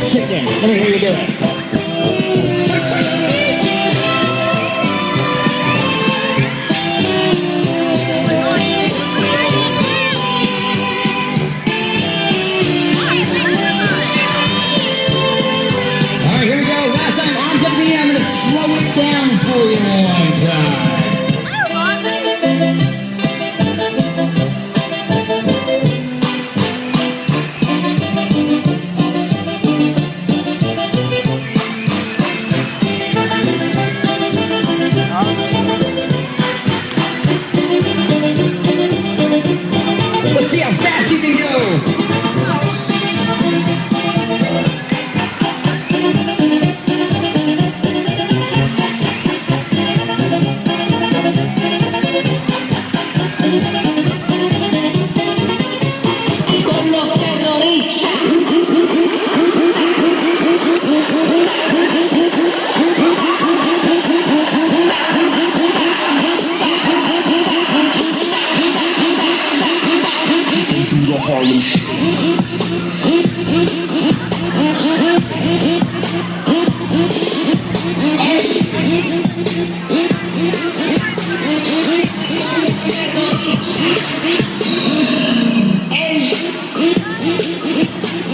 Chicken. Let me hear you do it. Slow it down for you one time. Let's see how fast you can go. Harlem Shake.